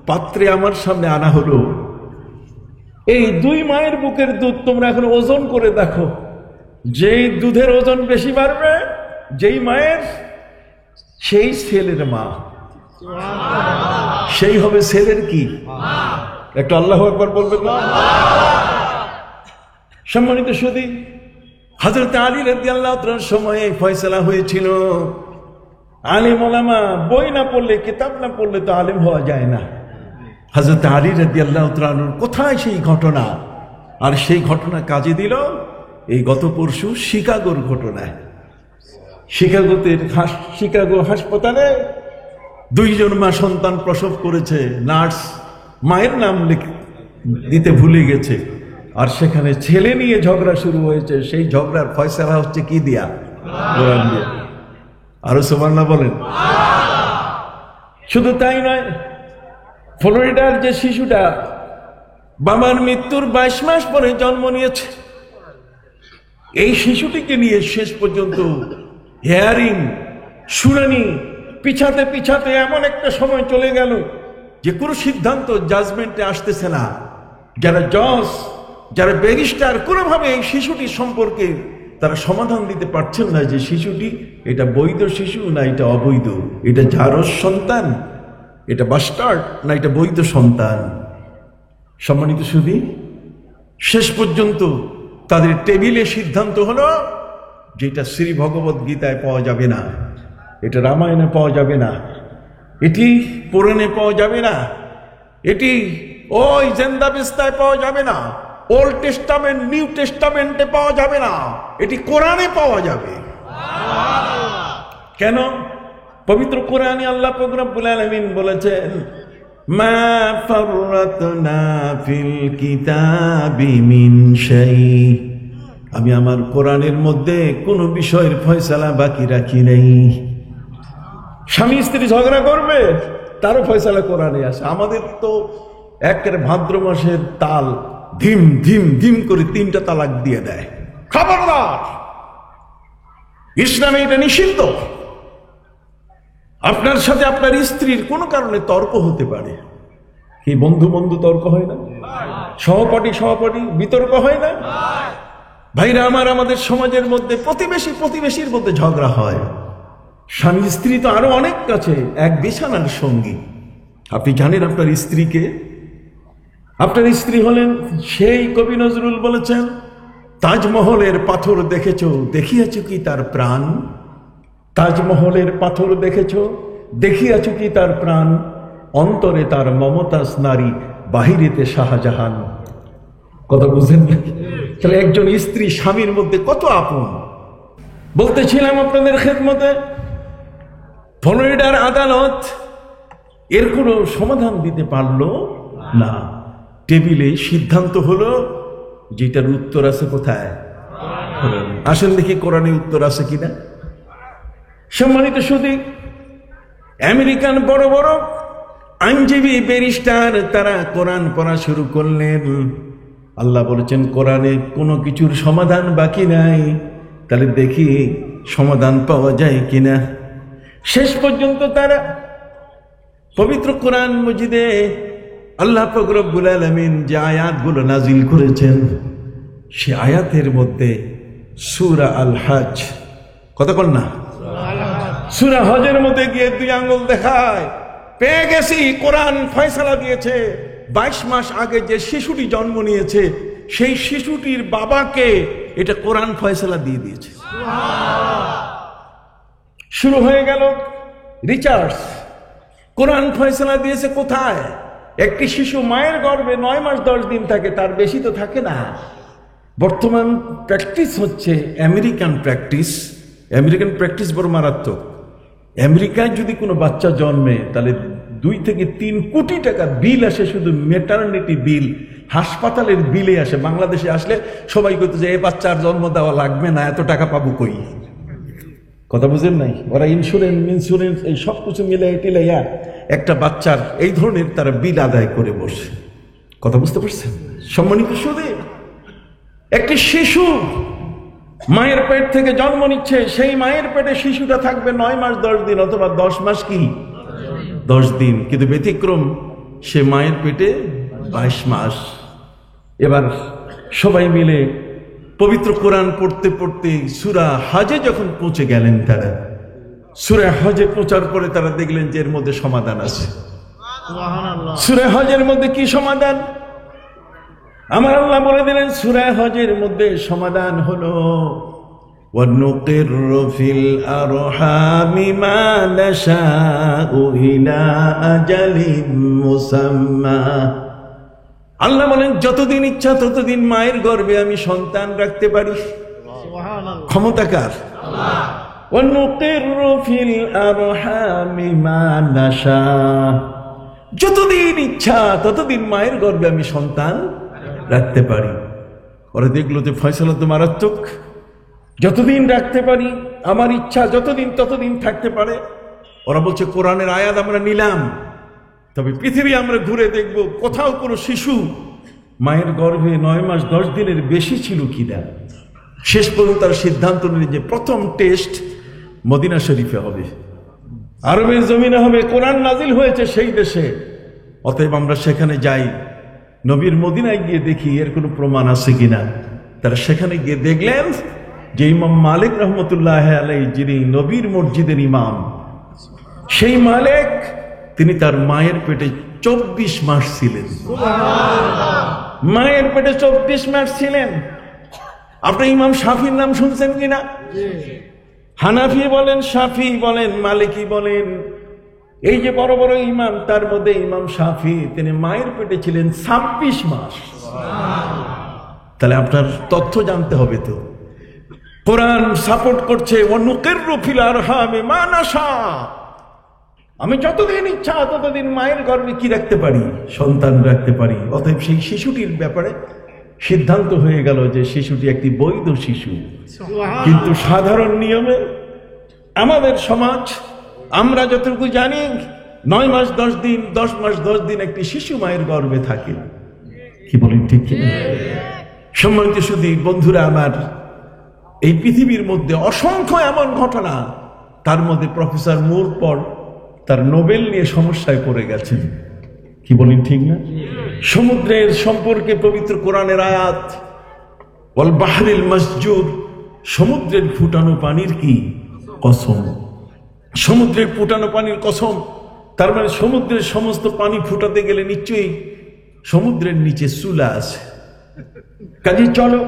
পাত্রে আমার সামনে আনা হলো, এই দুই মায়ের বুকের দুধ তোমরা এখন ওজন করে দেখো, যেই দুধের ওজন বেশি বাড়বে, যেই মায়ের, সেই ছেলের মা, সেই হবে ছেলের কি? একটু আল্লাহু আকবার বলবেন না? সম্মানিত সুধী, হযরত আলী রাদিয়াল্লাহু তাআলার সময়ে ফয়সালা হয়েছিল, আলেম ওলামা বই না পড়লে, কিতাব না পড়লে তো আলেম হওয়া যায় না। হযরত আলী রাদিয়াল্লাহু তাআলা আনহু কোথায় সেই ঘটনা? আর সেই ঘটনা কাজে দিল এই গত পরশু শিকাগোর ঘটনায়। শিকাগো হাসপাতালে 2 মা সন্তান প্রসব করেছে, নার্স মায়ের নাম দিতে ভুলে গেছে, আর সেখানে ছেলে নিয়ে ঝগড়া শুরু হয়েছে। সেই ঝগড়ার ফয়সালা হচ্ছে কি দিয়া? কোরআন দিয়ে। আরো সুবহানাল্লাহ বলেন। শুধু তাই নয়, ফ্লোরিডার যে শিশুটা বাবার মৃত্যুর 22 মাস পরে জন্ম নিয়েছে, এই শিশুটিকে নিয়ে শেষ পর্যন্ত হিয়ারিং, শুনানি পিছাতে পিছাতে এমন একটা সময় চলে গেল যে কোনো সিদ্ধান্ত জাজমেন্টে আসতেছে না। যারা জজ, যারা ব্যারিস্টার কোনোভাবে এই শিশুটির সম্পর্কে তারা সমাধান দিতে পারছেন না যে শিশুটি এটা বৈধ শিশু না এটা অবৈধ, এটা জারজ সন্তান, এটা বাস্টার্ড না এটা বৈধ সন্তান। সম্মানিত সুধী, শেষ পর্যন্ত তাদের টেবিলে সিদ্ধান্ত হলো যেটা শ্রী ভগবত গীতায় পাওয়া যাবে না, এটা রামায়ণে পাওয়া যাবে না, এটি পুরাণে পাওয়া যাবে না, এটি ওই জেন্দাবিস্তায় পাওয়া যাবে না, ওল্ড টেস্টামেন্ট নিউ টেস্টামেন্টে পাওয়া যাবে না, এটি কোরআনে পাওয়া যাবে। কেন? পবিত্র কোরআনে আল্লাহ পাক রব্বুল আলামিন বলেছেন, মা ফাররাতনা ফিল কিতাবি মিন শাই, আমি আমার কোরআনের মধ্যে কোন বিষয়ের ফয়সালা বাকি রাখি নাই। স্বামী স্ত্রী ঝগড়া করবে, তারও ফয়সালা কোরআনে আছে। আমাদের তো একের ভাদ্র মাসের তাল ধিম ধিম ধিম করে 3টা তালাক দিয়ে দেয়। খবরদার, ইসলামে এটা নিষিদ্ধ। আপনার সাথে আপনার স্ত্রীর কোনো কারণে তর্ক হতে পারে, কি বন্ধু বন্ধু তর্ক হয় না? সহপাঠী সহপাঠী বিতর্ক হয় না? ভাইরা আমার, আমাদের সমাজের মধ্যে প্রতিবেশীর মধ্যে ঝগড়া হয়। স্বামী স্ত্রী তো আরো অনেক কাছে, এক বিছানার সঙ্গী। আপনি জানেন আপনার স্ত্রীকে? আপনার স্ত্রী হলেন সেই কবি নজরুল বলেছেন, তাজমহলের পাথর দেখেছো, দেখিয়াছ কি তার প্রাণ? তাজমহলের পাথর দেখেছো, দেখিয়াছ কি তার প্রাণ? অন্তরে তার মমতাজ নারী, বাহিরেতে শাহজাহান। কথা বুঝেন না? তাহলে একজন স্ত্রী স্বামীর মধ্যে কত আপন। বলতেছিলাম আপনাদের খেদমতে, ফ্লোরিডার আদালত এর কোনো সমাধান দিতে পারলো না। টেবিলে সিদ্ধান্ত হলো যেটার উত্তর আছে কোথায়? আসেন দেখি কোরআনে উত্তর আছে কিনা। সম্মানিত সুধী, আমেরিকান বড় বড় আইনজীবী ব্যারিস্টার তারা কোরআন পড়া শুরু করলেন। আল্লাহ বলেছেন কোরআনে কোনো কিছুর সমাধান বাকি নাই, তাহলে দেখি সমাধান পাওয়া যায় কিনা। শেষ পর্যন্ত তারা পবিত্র কোরআন মজিদে আল্লাহ পাক রব্বুল আলামিন যে আয়াতগুলো নাজিল করেছেন, সে আয়াতের মধ্যে সূরা আল হজ, কথা বল না, সূরা হজের মধ্যে গিয়ে 2 আঙ্গুল দেখায়, পেয়ে গেছি কোরআন ফয়সালা দিয়েছে 22 মাস আগে যে শিশুটি জন্ম নিয়েছে সেই শিশুটির বাবাকে এটা কোরআন ফয়সালা দিয়ে দিয়েছে। শুরু হয়ে গেল রিচার্জ। কোরআন ফয়সালা দিয়েছে কোথায়? একটি শিশু মায়ের গর্ভে 9 মাস 10 দিন থাকে, তার বেশি তো থাকে না। বর্তমান প্র্যাকটিস হচ্ছে আমেরিকান প্র্যাকটিস বড় মারাত্মক। আমেরিকায় যদি কোনো বাচ্চা জন্মে তাহলে 2 থেকে 3 কোটি টাকা বিল আসে, শুধু ম্যাটারনিটি বিল, হাসপাতালের বিলে আসে। বাংলাদেশে আসলে সবাই কইতো যে এই বাচ্চার জন্ম দেওয়া লাগবে না, এত টাকা পাবো কই। কথা বুঝেন নাই? ওরা ইন্স্যুরেন্স এই সব কিছু মিলে টিলাইয়া একটা বাচ্চার এই ধরনের তারা বিল আদায় করে বসে। কথা বুঝতে পারছেন? সম্মানিত সুধী, একটি শিশু মায়ের পেট থেকে জন্ম নিচ্ছে, সেই মায়ের পেটে শিশুটা থাকবে 9 মাস 10 দিন অথবা 10 মাস কি 10 দিন, কিন্তু ব্যতিক্রম সে মায়ের পেটে 22 মাস। এবার সবাই মিলে পবিত্র কোরআন পড়তে পড়তে সূরা হজে যখন পৌঁছে গেলেন, তারা সূরা হজে পৌঁছার পরে তারা দেখলেন যে এর মধ্যে সমাধান আছে। সূরা হজের মধ্যে কি সমাধান? আমার আল্লাহ বলে দিলেন সূরা হজের মধ্যে সমাধান হলো ونقر في الأرحام ما نشاء إلى أجل مسمى। আল্লাহ বলেন যতদিন ইচ্ছা ততদিন মায়ের গর্ভে আমি সন্তান রাখতে পারি। ক্ষমতা কার? আল্লাহ। ونقر في الأرحام ما نشاء, যতদিন ইচ্ছা ততদিন মায়ের গর্ভে আমি সন্তান রাখতে পারি। ওরা দেখলো যে ফয়সালা তো মারাত্মক, যতদিন রাখতে পারি, আমার ইচ্ছা যতদিন ততদিন থাকতে পারে। ওরা বলছে কোরআনের আয়াত আমরা নিলাম, তবে পৃথিবী আমরা ঘুরে দেখব কোথাও কোনো শিশু মায়ের গর্ভে 9 মাস 10 দিনের বেশি ছিল কিনা। শেষ পর্যন্ত তার সিদ্ধান্ত নিলেন যে প্রথম টেস্ট মদিনা শরীফে হবে, আরবের জমিনে হবে, কোরআন নাজিল হয়েছে সেই দেশে, অতএব আমরা সেখানে যাই, নবীর মদিনায় গিয়ে দেখি এর কোনো প্রমাণ আছে কিনা। তারা সেখানে গিয়ে দেখলেন যে ইমাম মালিক রহমতুল্লাহ আলাইহি, যিনি নবীর মসজিদের ইমাম, সেই মালিক তিনি তার মায়ের পেটে 24 মাস ছিলেন। মায়ের পেটে 24 মাস ছিলেন। আপনি ইমাম শাফির নাম শুনছেন কিনা? হানাফি বলেন, শাফি বলেন, মালিকি বলেন, এই যে বড় বড় ইমাম, তার মধ্যে ইমাম শাফি তিনি মায়ের পেটে ছিলেন 26 মাস। তাহলে আপনার তথ্য জানতে হবে তো। কোরআন সাপোর্ট করছে ওয়ানুকিরু ফিল আরহামি মা নাশা, আমি যতদিন ইচ্ছা ততদিন মায়ের গর্ভে কি রাখতে পারি? সন্তান রাখতে পারি। অতএব সেই শিশুটির ব্যাপারে সিদ্ধান্ত হয়ে গেল যে শিশুটি একটি বৈধ শিশু। কিন্তু সাধারণ নিয়মে আমাদের সমাজ, আমরা যতটুকু জানি, 9 মাস 10 দিন, 10 মাস 10 দিন একটি শিশু মায়ের গর্ভে থাকে। কি বলেন ঠিক কিনা? সম্মানিত সুধী বন্ধুরা আমার, এই পৃথিবীর মধ্যে অসংখ্য এমন ঘটনা, তার মধ্যে প্রফেসর মুর পর তার নোবেল নিয়ে সমস্যায় পড়ে গেছেন। কি বলেন ঠিক না? সমুদ্রের সম্পর্কে পবিত্র কোরআনের আয়াত, ওয়াল বাহরিল মাসজুর, সমুদ্রের ফুটানো পানির কি কসম। সমুদ্রের ফুটানো পানির কসম, তার মানে সমুদ্রের সমস্ত পানি ফুটাতে গেলে নিশ্চয়ই সমুদ্রের নিচে চুলা আছে। কাজে চলো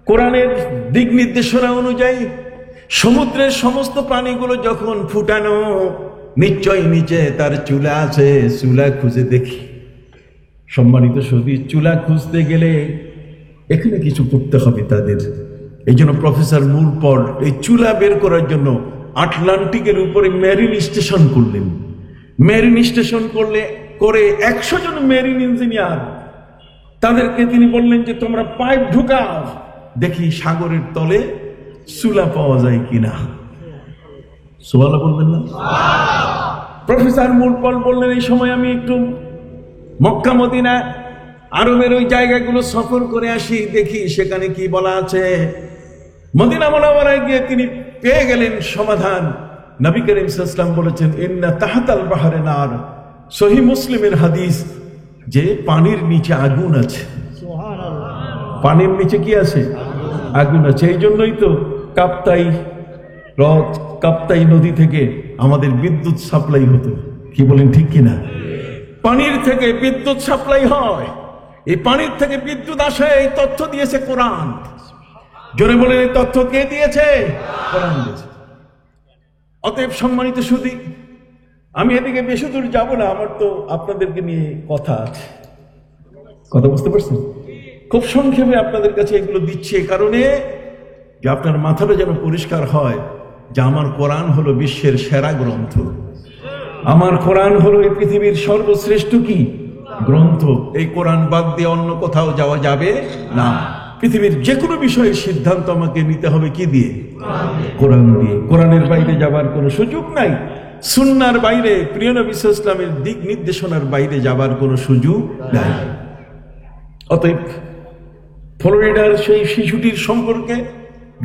কোরআনের দিক নির্দেশনা অনুযায়ী সমুদ্রের সমস্ত পানিগুলো যখন ফুটানো, নিশ্চয়ই নিচে তার চুলা আছে, চুলা খুঁজে দেখি। সম্মানিত সুধী, চুলা খুঁজতে গেলে এখানে কিছু করতে হবে তাদের। এই জন্য প্রফেসর মুর পল এই চুলা বের করার জন্য আটলান্টিকের উপরে মেরিন স্টেশন করলেন। মেরিন স্টেশন করে 100 জন মেরিন ইঞ্জিনিয়ার, তাদেরকে তিনি বললেন যে তোমরা পাইপ ঢুকাও, দেখি সাগরের তলে চুলা পাওয়া যায় কিনা। সুবহানাল্লাহ বলবেন না? প্রফেসর মুর পল বললেন এই সময় আমি একটু মক্কা মদিনা আরবের ওই জায়গাগুলো সফর করে আসি, দেখি সেখানে কি বলা আছে। মদিনা মুনাওয়ারায় গিয়ে তিনি পেয়ে গেলেন সমাধান। নবী করিম সাল্লাল্লাহু আলাইহি ওয়াসাল্লাম বলেছেন ইন্না তাহতাল বাহরে নার, সহিহ মুসলিমের হাদিস, যে পানির নিচে আগুন আছে। পানির নিচে কি আছে? আগুন আছে। এই জন্যই তো কাপ্তাই নদী থেকে আমাদের বিদ্যুৎ সাপ্লাই হতো। কি বলেন ঠিক কিনা? পানির থেকে বিদ্যুৎ সাপ্লাই হয়, এই পানির থেকে বিদ্যুৎ আসে, এই তথ্য দিয়েছে কোরআন। জোরে বলেন, এই তথ্য কে দিয়েছে? কোরআন দিয়েছে। অতএব সম্মানিত সুধী, আমি এদিকে বেশি দূর যাব না, আমার তো আপনাদেরকে নিয়ে কথা আছে। কথা বুঝতে পারছেন? খুব সংক্ষেপে আপনাদের কাছে এগুলো দিচ্ছে এই কারণে যে আপনার মাথাটা যেন পরিষ্কার হয় যে আমার কোরআন হলো বিশ্বের সেরা গ্রন্থ। আমার কোরআন হলো এই পৃথিবীর সর্বশ্রেষ্ঠ কি গ্রন্থ। এই কোরআন বাদ দিয়ে অন্য কোথাও যাওয়া যাবে না। পৃথিবীর যে কোনো বিষয়ের সিদ্ধান্ত আমাকে নিতে হবে কি দিয়ে? কোরআন দিয়ে। কোরআনের বাইরে যাবার কোনো সুযোগ নাই। সুন্নাহর বাইরে, প্রিয় নবী সাল্লাল্লাহু আলাইহি ওয়াসাল্লামের দিক নির্দেশনার বাইরে যাবার কোনো সুযোগ নাই। অতএব ফ্লোরিডার সেই শিশুটির সম্পর্কে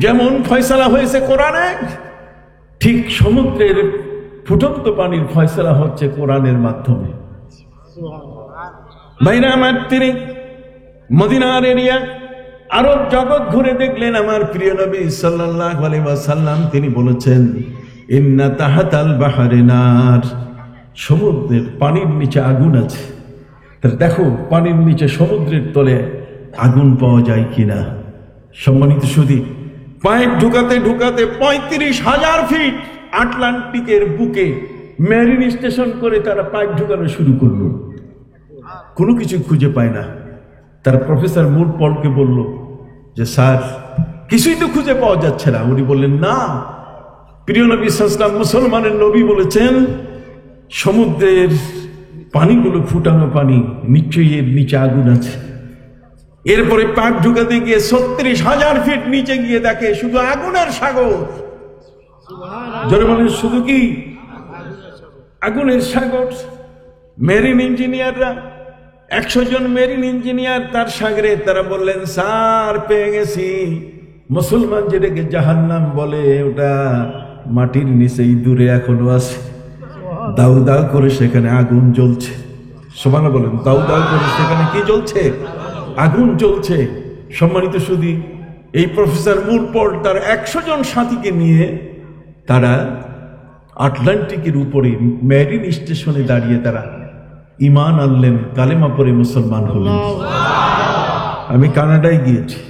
যেমন ফয়সালা হয়েছে কোরআনে, ঠিক সমুদ্রের ফুটন্ত পানির ফয়সালা হচ্ছে কোরআনের মাধ্যমে। ভাইরা আমার, তিনি মদিনার এরিয়া আরব জগৎ ঘুরে দেখলেন। আমার প্রিয় নবী সাল্লাল্লাহু আলাইহি ওয়াসাল্লাম তিনি বলেছেন ইন্না তাহাতাল বাহরে নার, সমুদ্রের পানির নিচে আগুন আছে। তাহলে দেখো পানির নিচে সমুদ্রের তলে আগুন পাওয়া যায় কিনা। সম্মানিত সুধী, পাইপ ঢুকাতে ঢুকাতে 35,000 ফিট আটলান্টিকের বুকে মেরিন স্টেশন করে তারা পাইপ ঢুকানো শুরু করলো, কোনো কিছু খুঁজে পায় না। তার প্রফেসর মুর পলকে বলল যে স্যার কিছুই তো খুঁজে পাওয়া যাচ্ছে না। উনি বললেন না, প্রিয় নবী সাল্লাল্লাহু আলাইহি ওয়াসাল্লাম মুসলমানের নবী বলেছেন সমুদ্রের পানিগুলো ফুটানো পানি, নিশ্চয়ই এর নিচে আগুন আছে। এরপরে পাইপ ঢুকাতে গিয়ে 36,000 ফিট নিচে গিয়ে দেখে শুধু আগুনের সাগর। জোরে বলেন শুধু কি আগুনের সাগর। মেরিন ইঞ্জিনিয়াররা 100 জন মেরিন ইঞ্জিনিয়ার তার সাগরে, তারা বললেন স্যার পেয়ে গেছি, মুসলমান যেটাকে জাহান্নাম বলে ওটা মাটির নিচেই দূরে এখনো আছে, দাউ দাউ করে সেখানে আগুন জ্বলছে। সুবহানাল্লাহ বলেন, দাউ দাউ করে সেখানে কি জ্বলছে? আগুন জ্বলছে। সম্মানিত সুধী, এই প্রফেসর মুরপল তার 100 জন সাথীকে নিয়ে তারা আটলান্টিকের উপরে মেরিন স্টেশনে দাঁড়িয়ে তারা ঈমান আনলেন, কালেমা পড়ে মুসলমান হলেন। আমি কানাডায় গিয়েছি।